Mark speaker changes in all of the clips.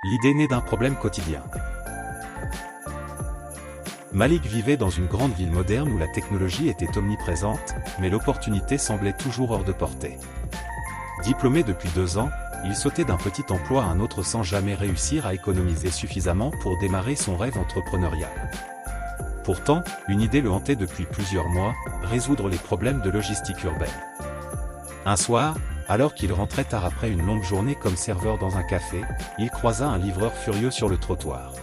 Speaker 1: L'idée naît d'un problème quotidien. Malik vivait dans une grande ville moderne où la technologie était omniprésente, mais l'opportunité semblait toujours hors de portée. Diplômé depuis 2 ans, il sautait d'un petit emploi à un autre sans jamais réussir à économiser suffisamment pour démarrer son rêve entrepreneurial. Pourtant, une idée le hantait depuis plusieurs mois, résoudre les problèmes de logistique urbaine. Un soir, alors qu'il rentrait tard après une longue journée comme serveur dans un café, il croisa un livreur furieux sur le trottoir.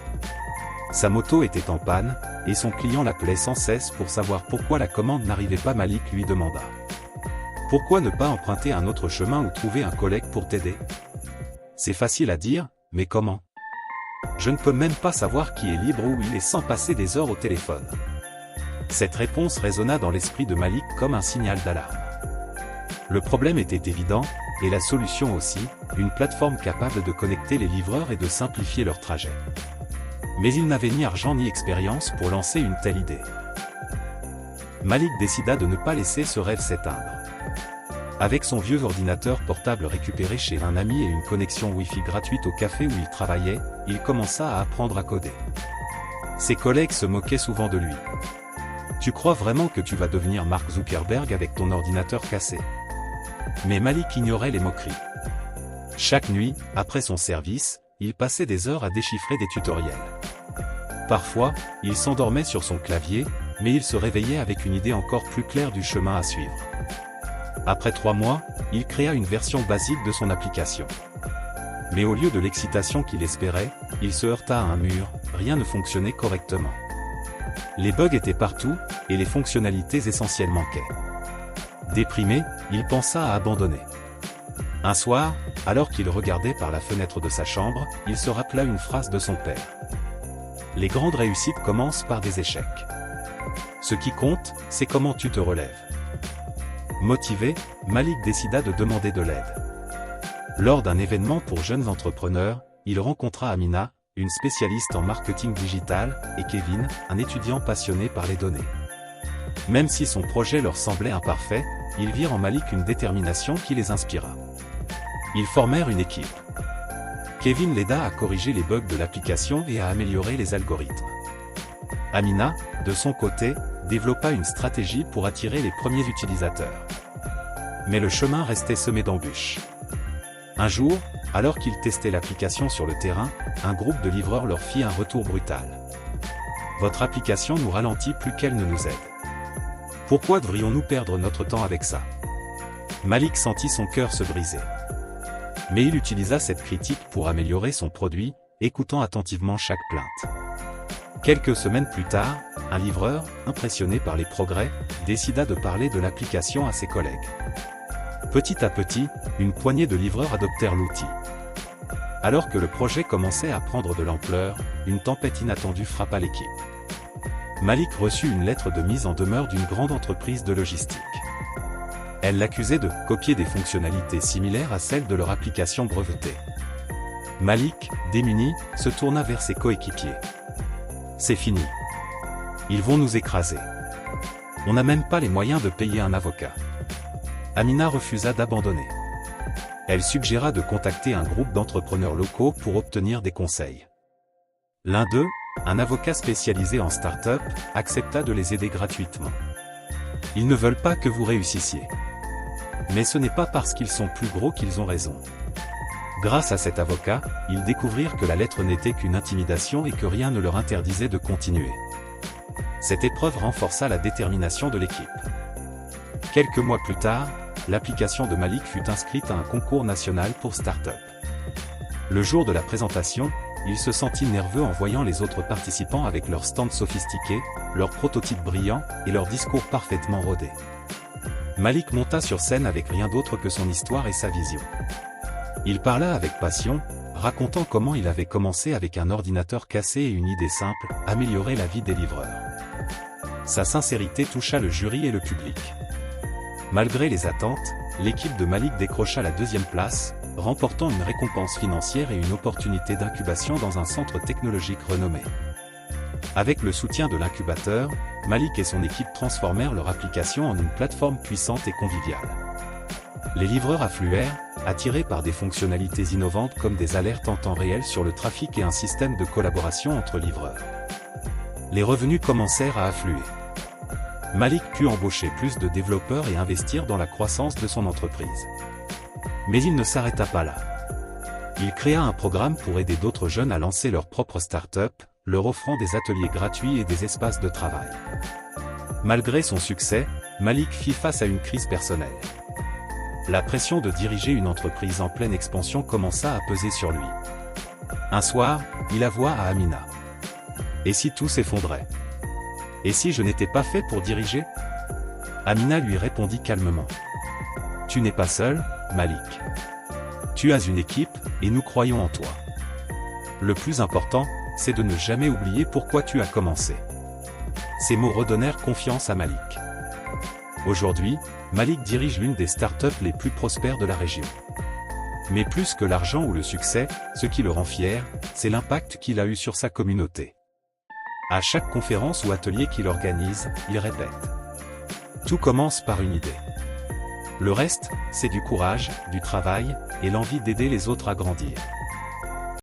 Speaker 1: Sa moto était en panne, et son client l'appelait sans cesse pour savoir pourquoi la commande n'arrivait pas. Malik lui demanda. Pourquoi ne pas emprunter un autre chemin ou trouver un collègue pour t'aider? C'est facile à dire, mais comment? Je ne peux même pas savoir qui est libre où il est sans passer des heures au téléphone. Cette réponse résonna dans l'esprit de Malik comme un signal d'alarme. Le problème était évident, et la solution aussi, une plateforme capable de connecter les livreurs et de simplifier leur trajet. Mais il n'avait ni argent ni expérience pour lancer une telle idée. Malik décida de ne pas laisser ce rêve s'éteindre. Avec son vieux ordinateur portable récupéré chez un ami et une connexion Wi-Fi gratuite au café où il travaillait, il commença à apprendre à coder. Ses collègues se moquaient souvent de lui. « Tu crois vraiment que tu vas devenir Mark Zuckerberg avec ton ordinateur cassé ?» Mais Malik ignorait les moqueries. Chaque nuit, après son service, il passait des heures à déchiffrer des tutoriels. Parfois, il s'endormait sur son clavier, mais il se réveillait avec une idée encore plus claire du chemin à suivre. Après 3 mois, il créa une version basique de son application. Mais au lieu de l'excitation qu'il espérait, il se heurta à un mur, rien ne fonctionnait correctement. Les bugs étaient partout, et les fonctionnalités essentielles manquaient. Déprimé, il pensa à abandonner. Un soir, alors qu'il regardait par la fenêtre de sa chambre, il se rappela une phrase de son père. « Les grandes réussites commencent par des échecs. Ce qui compte, c'est comment tu te relèves. » Motivé, Malik décida de demander de l'aide. Lors d'un événement pour jeunes entrepreneurs, il rencontra Amina, une spécialiste en marketing digital, et Kevin, un étudiant passionné par les données. Même si son projet leur semblait imparfait, ils virent en Malik une détermination qui les inspira. Ils formèrent une équipe. Kevin l'aida à corriger les bugs de l'application et à améliorer les algorithmes. Amina, de son côté, développa une stratégie pour attirer les premiers utilisateurs. Mais le chemin restait semé d'embûches. Un jour, alors qu'ils testaient l'application sur le terrain, un groupe de livreurs leur fit un retour brutal. « Votre application nous ralentit plus qu'elle ne nous aide. Pourquoi devrions-nous perdre notre temps avec ça ?» Malik sentit son cœur se briser. Mais il utilisa cette critique pour améliorer son produit, écoutant attentivement chaque plainte. Quelques semaines plus tard, un livreur, impressionné par les progrès, décida de parler de l'application à ses collègues. Petit à petit, une poignée de livreurs adoptèrent l'outil. Alors que le projet commençait à prendre de l'ampleur, une tempête inattendue frappa l'équipe. Malik reçut une lettre de mise en demeure d'une grande entreprise de logistique. Elle l'accusait de copier des fonctionnalités similaires à celles de leur application brevetée. Malik, démuni, se tourna vers ses coéquipiers. « C'est fini. Ils vont nous écraser. On n'a même pas les moyens de payer un avocat. » Amina refusa d'abandonner. Elle suggéra de contacter un groupe d'entrepreneurs locaux pour obtenir des conseils. L'un d'eux, un avocat spécialisé en start-up, accepta de les aider gratuitement. Ils ne veulent pas que vous réussissiez. Mais ce n'est pas parce qu'ils sont plus gros qu'ils ont raison. Grâce à cet avocat, ils découvrirent que la lettre n'était qu'une intimidation et que rien ne leur interdisait de continuer. Cette épreuve renforça la détermination de l'équipe. Quelques mois plus tard, l'application de Malik fut inscrite à un concours national pour start-up. Le jour de la présentation, il se sentit nerveux en voyant les autres participants avec leurs stands sophistiqués, leurs prototypes brillants et leurs discours parfaitement rodés. Malik monta sur scène avec rien d'autre que son histoire et sa vision. Il parla avec passion, racontant comment il avait commencé avec un ordinateur cassé et une idée simple, améliorer la vie des livreurs. Sa sincérité toucha le jury et le public. Malgré les attentes, l'équipe de Malik décrocha la 2e place, remportant une récompense financière et une opportunité d'incubation dans un centre technologique renommé. Avec le soutien de l'incubateur, Malik et son équipe transformèrent leur application en une plateforme puissante et conviviale. Les livreurs affluèrent, attiré par des fonctionnalités innovantes comme des alertes en temps réel sur le trafic et un système de collaboration entre livreurs. Les revenus commencèrent à affluer. Malik put embaucher plus de développeurs et investir dans la croissance de son entreprise. Mais il ne s'arrêta pas là. Il créa un programme pour aider d'autres jeunes à lancer leur propre start-up, leur offrant des ateliers gratuits et des espaces de travail. Malgré son succès, Malik fit face à une crise personnelle. La pression de diriger une entreprise en pleine expansion commença à peser sur lui. Un soir, il avoua à Amina. « Et si tout s'effondrait? Et si je n'étais pas fait pour diriger ?» Amina lui répondit calmement. « Tu n'es pas seul, Malik. Tu as une équipe, et nous croyons en toi. Le plus important, c'est de ne jamais oublier pourquoi tu as commencé. » Ces mots redonnèrent confiance à Malik. Aujourd'hui, Malik dirige l'une des startups les plus prospères de la région. Mais plus que l'argent ou le succès, ce qui le rend fier, c'est l'impact qu'il a eu sur sa communauté. À chaque conférence ou atelier qu'il organise, il répète. Tout commence par une idée. Le reste, c'est du courage, du travail, et l'envie d'aider les autres à grandir.